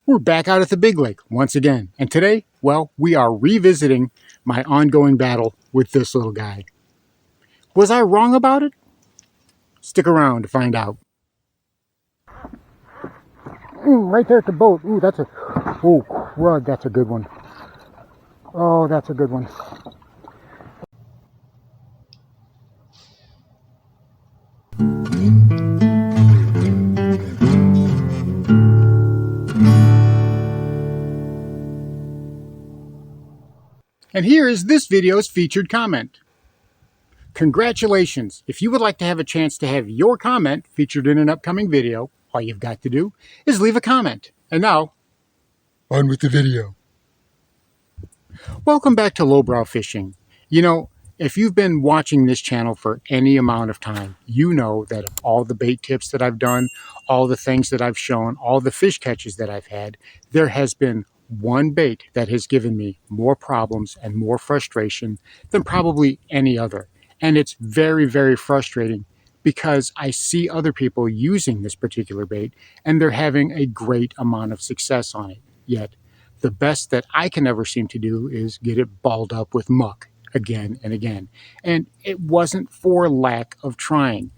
We're back out at the big lake once again, and today, well, we are revisiting my ongoing battle with this little guy. Was I wrong about it? Stick around to find out. Right there at the boat. Oh crud, that's a good one. Oh, that's a good one. And here is this video's featured comment. Congratulations! If you would like to have a chance to have your comment featured in an upcoming video, all you've got to do is leave a comment. And now, on with the video. Welcome back to Lowbrow Fishing. You know, if you've been watching this channel for any amount of time, you know that all the bait tips that I've done, all the things that I've shown, all the fish catches that I've had, there has been one bait that has given me more problems and more frustration than probably any other. And it's very, very frustrating because I see other people using this particular bait and they're having a great amount of success on it. Yet, the best that I can ever seem to do is get it balled up with muck again and again. And it wasn't for lack of trying.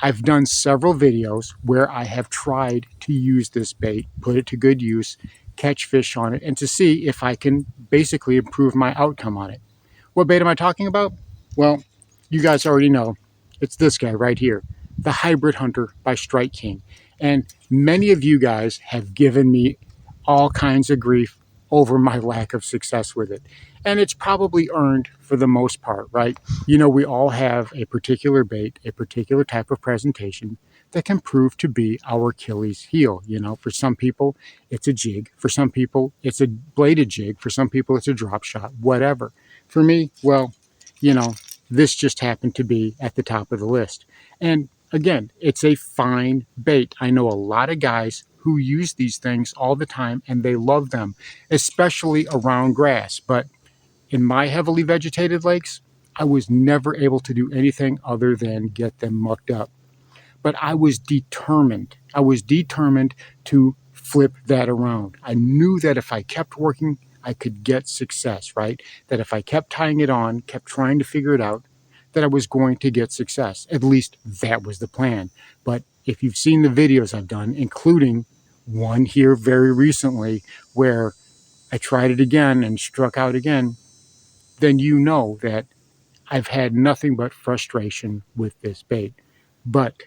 I've done several videos where I have tried to use this bait, put it to good use, catch fish on it, and to see if I can basically improve my outcome on it. What bait am I talking about? Well, you guys already know. It's this guy right here, the Hybrid Hunter by Strike King. And many of you guys have given me all kinds of grief over my lack of success with it. And it's probably earned for the most part, right? You know, we all have a particular bait, a particular type of presentation that can prove to be our Achilles heel. You know, for some people, it's a jig. For some people, it's a bladed jig. For some people, it's a drop shot, whatever. For me, well, you know, this just happened to be at the top of the list. And again, it's a fine bait. I know a lot of guys who use these things all the time and they love them, especially around grass. But in my heavily vegetated lakes, I was never able to do anything other than get them mucked up. But I was determined. I was determined to flip that around. I knew that if I kept working, I could get success, right? That if I kept tying it on, kept trying to figure it out, that I was going to get success. At least that was the plan. But if you've seen the videos I've done, including one here very recently where I tried it again and struck out again, then you know that I've had nothing but frustration with this bait. But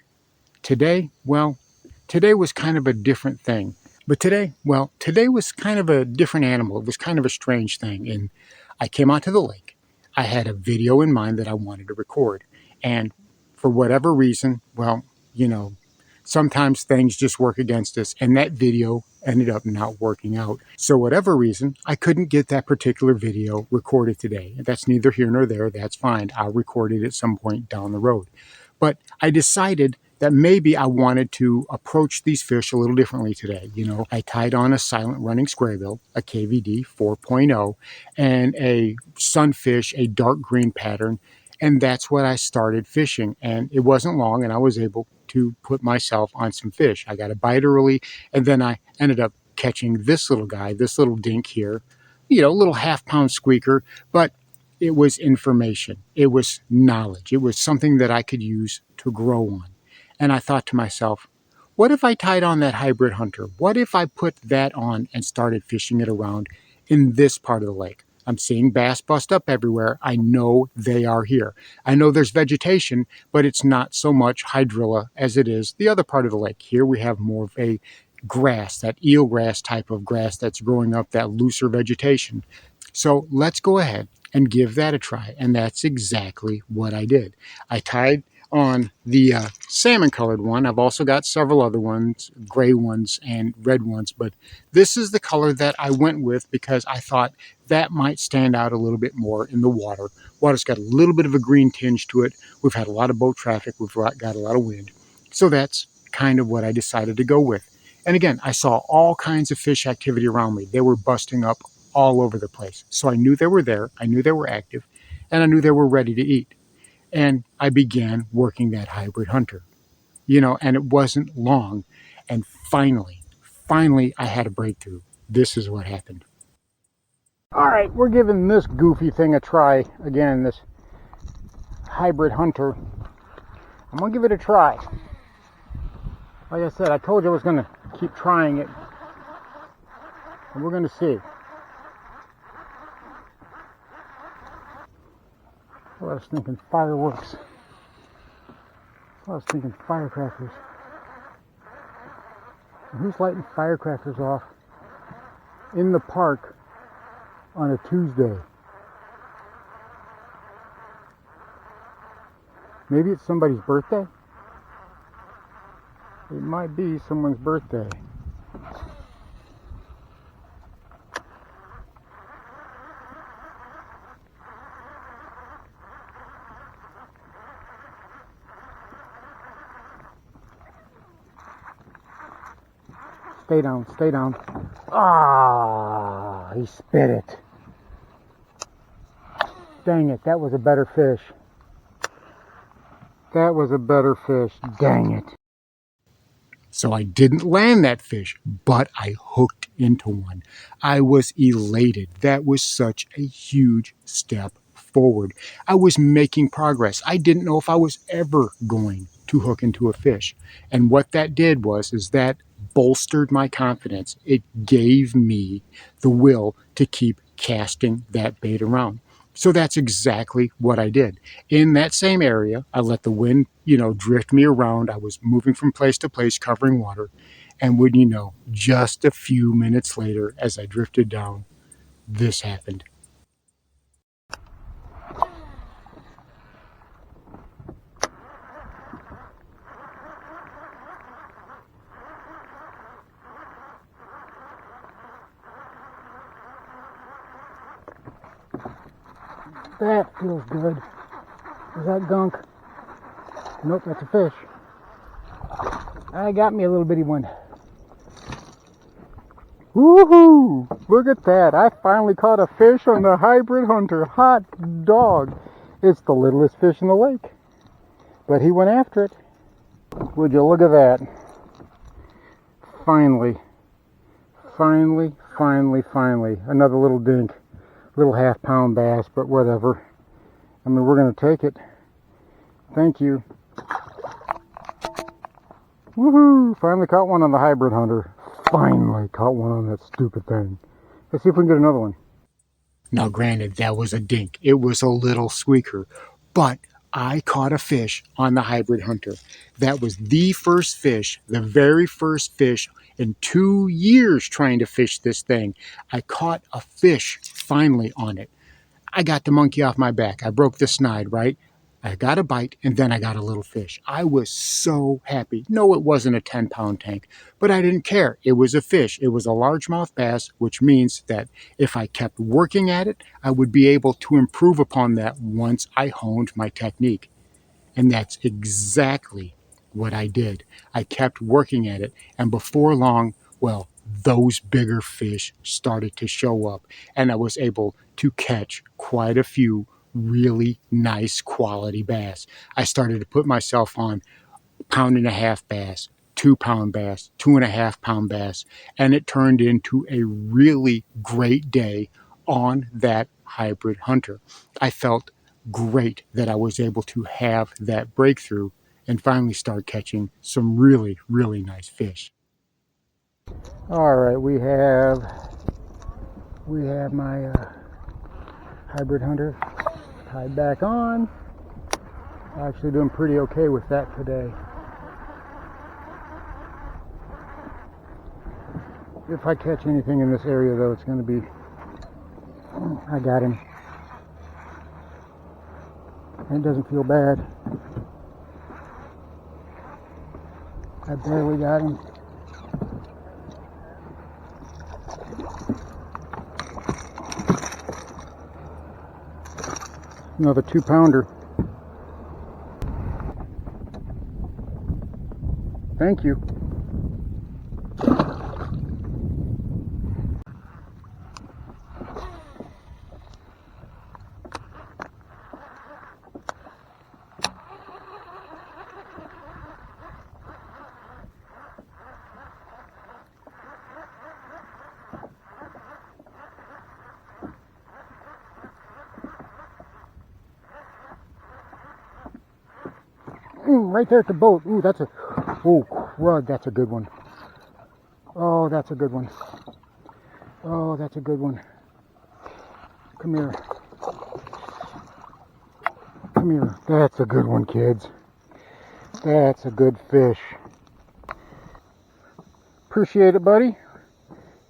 today, well, today was kind of a different thing. But today, well, today was kind of a different animal. It was kind of a strange thing. And I came out to the lake. I had a video in mind that I wanted to record. And for whatever reason, well, you know, sometimes things just work against us. And that video ended up not working out. So whatever reason, I couldn't get that particular video recorded today. That's neither here nor there. That's fine. I'll record it at some point down the road. But I decided that maybe I wanted to approach these fish a little differently today. You know, I tied on a silent running squarebill, a KVD 4.0, and a sunfish, a dark green pattern. And that's what I started fishing. And it wasn't long, and I was able to put myself on some fish. I got a bite early, and then I ended up catching this little guy, this little dink here, you know, a little half-pound squeaker, but it was information. It was knowledge. It was something that I could use to grow on. And I thought to myself, what if I tied on that Hybrid Hunter? What if I put that on and started fishing it around in this part of the lake? I'm seeing bass bust up everywhere. I know they are here. I know there's vegetation, but it's not so much hydrilla as it is the other part of the lake. Here we have more of a grass, that eelgrass type of grass that's growing up, that looser vegetation. So let's go ahead and give that a try. And that's exactly what I did. I tied on the salmon colored one. I've also got several other ones, gray ones and red ones, but this is the color that I went with because I thought that might stand out a little bit more in the water. Water's got a little bit of a green tinge to it. We've had a lot of boat traffic. We've got a lot of wind. So that's kind of what I decided to go with. And again, I saw all kinds of fish activity around me. They were busting up all over the place. So I knew they were there. I knew they were active, and I knew they were ready to eat. And I began working that Hybrid Hunter, you know, and it wasn't long. And finally, finally I had a breakthrough. This is what happened. All right, we're giving this goofy thing a try again, this hybrid hunter. I'm gonna give it a try. Like I said, I told you I was gonna keep trying it, and we're gonna see. Oh, I was thinking fireworks. I was thinking firecrackers. And who's lighting firecrackers off in the park on a Tuesday? Maybe it's somebody's birthday? It might be someone's birthday. Stay down, stay down. Ah, he spit it. Dang it, that was a better fish. That was a better fish. Dang it. So I didn't land that fish, but I hooked into one. I was elated. That was such a huge step forward. I was making progress. I didn't know if I was ever going to hook into a fish. And what that did is that bolstered my confidence. It gave me the will to keep casting that bait around. So that's exactly what I did. In that same area, I let the wind, drift me around. I was moving from place to place, covering water. And wouldn't you know, just a few minutes later, as I drifted down, this happened. That feels good. Is that gunk? Nope, that's a fish. I got me a little bitty one. Woohoo! Look at that. I finally caught a fish on the hybrid hunter. Hot dog. It's the littlest fish in the lake. But he went after it. Would you look at that? Finally. Another little dink. Little half-pound bass, but whatever. I mean, we're going to take it. Thank you. Woohoo! Finally caught one on the hybrid hunter. Finally caught one on that stupid thing. Let's see if we can get another one. Now, granted, that was a dink. It was a little squeaker. But I caught a fish on the hybrid hunter. That was the first fish, the very first fish in 2 years trying to fish this thing. I caught a fish finally on it. I got the monkey off my back. I broke the snide, right? I got a bite, and then I got a little fish. I was so happy. No, it wasn't a 10-pound tank, but I didn't care. It was a fish. It was a largemouth bass, which means that if I kept working at it, I would be able to improve upon that once I honed my technique. And that's exactly what I did. I kept working at it, and before long, well, those bigger fish started to show up, and I was able to catch quite a few really nice quality bass. I started to put myself on 1.5-pound bass, 2-pound bass, 2.5-pound bass, and it turned into a really great day on that hybrid hunter. I felt great that I was able to have that breakthrough and finally start catching some really, really nice fish. All right, we have my hybrid hunter tied back on. Actually doing pretty okay with that today. If I catch anything in this area though, it's going to be, I got him. And it doesn't feel bad. I barely got him. Another 2-pounder. Thank you. Right there at the boat. Ooh, that's a, oh, crud, that's a good one. Oh, that's a good one. Oh, that's a good one. Come here. Come here. That's a good one, kids. That's a good fish. Appreciate it, buddy.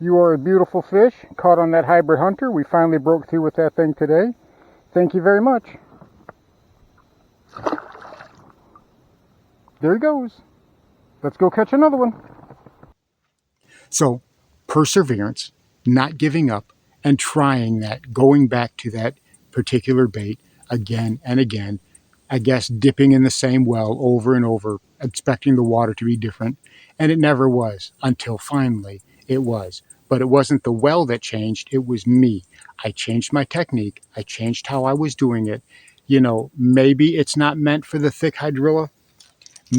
You are a beautiful fish. Caught on that hybrid hunter. We finally broke through with that thing today. Thank you very much. There he goes. Let's go catch another one. So, perseverance, not giving up, and trying that, going back to that particular bait again and again. I guess dipping in the same well over and over, expecting the water to be different. And it never was until finally it was. But it wasn't the well that changed, it was me. I changed my technique. I changed how I was doing it. You know, maybe it's not meant for the thick hydrilla.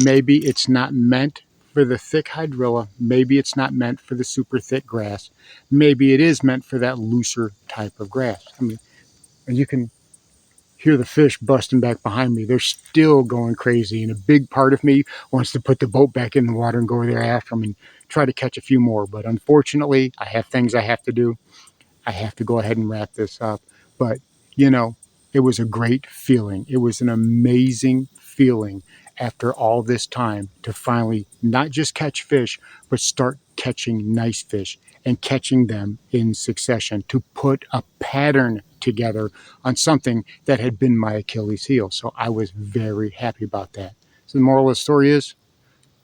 Maybe it's not meant for the thick hydrilla. Maybe it's not meant for the super thick grass. Maybe it is meant for that looser type of grass. I mean, and you can hear the fish busting back behind me. They're still going crazy, and a big part of me wants to put the boat back in the water and go there after them and try to catch a few more. But unfortunately, I have things I have to do. I have to go ahead and wrap this up. But, you know, it was a great feeling. It was an amazing feeling after all this time to finally not just catch fish, but start catching nice fish and catching them in succession, to put a pattern together on something that had been my Achilles heel. So I was very happy about that. So the moral of the story is,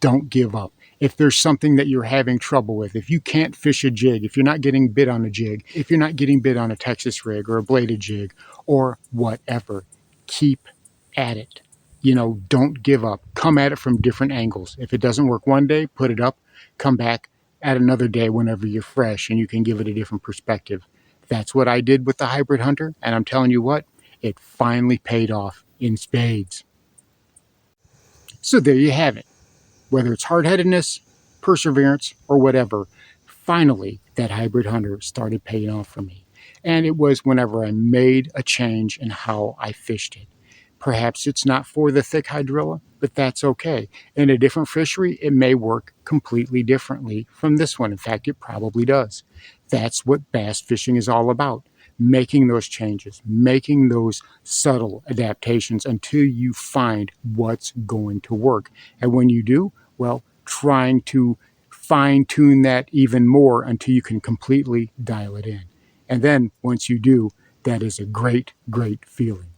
don't give up. If there's something that you're having trouble with, if you can't fish a jig, if you're not getting bit on a jig, if you're not getting bit on a Texas rig or a bladed jig or whatever, keep at it. You know, don't give up. Come at it from different angles. If it doesn't work one day, put it up, come back at another day whenever you're fresh and you can give it a different perspective. That's what I did with the hybrid hunter, and I'm telling you what, it finally paid off in spades. So there you have it. Whether it's hard-headedness, perseverance, or whatever, finally that hybrid hunter started paying off for me. And it was whenever I made a change in how I fished it. Perhaps it's not for the thick hydrilla, but that's okay. In a different fishery, it may work completely differently from this one. In fact, it probably does. That's what bass fishing is all about. Making those changes, making those subtle adaptations until you find what's going to work. And when you do, well, trying to fine tune that even more until you can completely dial it in. And then once you do, that is a great, great feeling.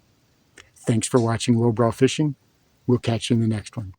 Thanks for watching Lowbrow Fishing. We'll catch you in the next one.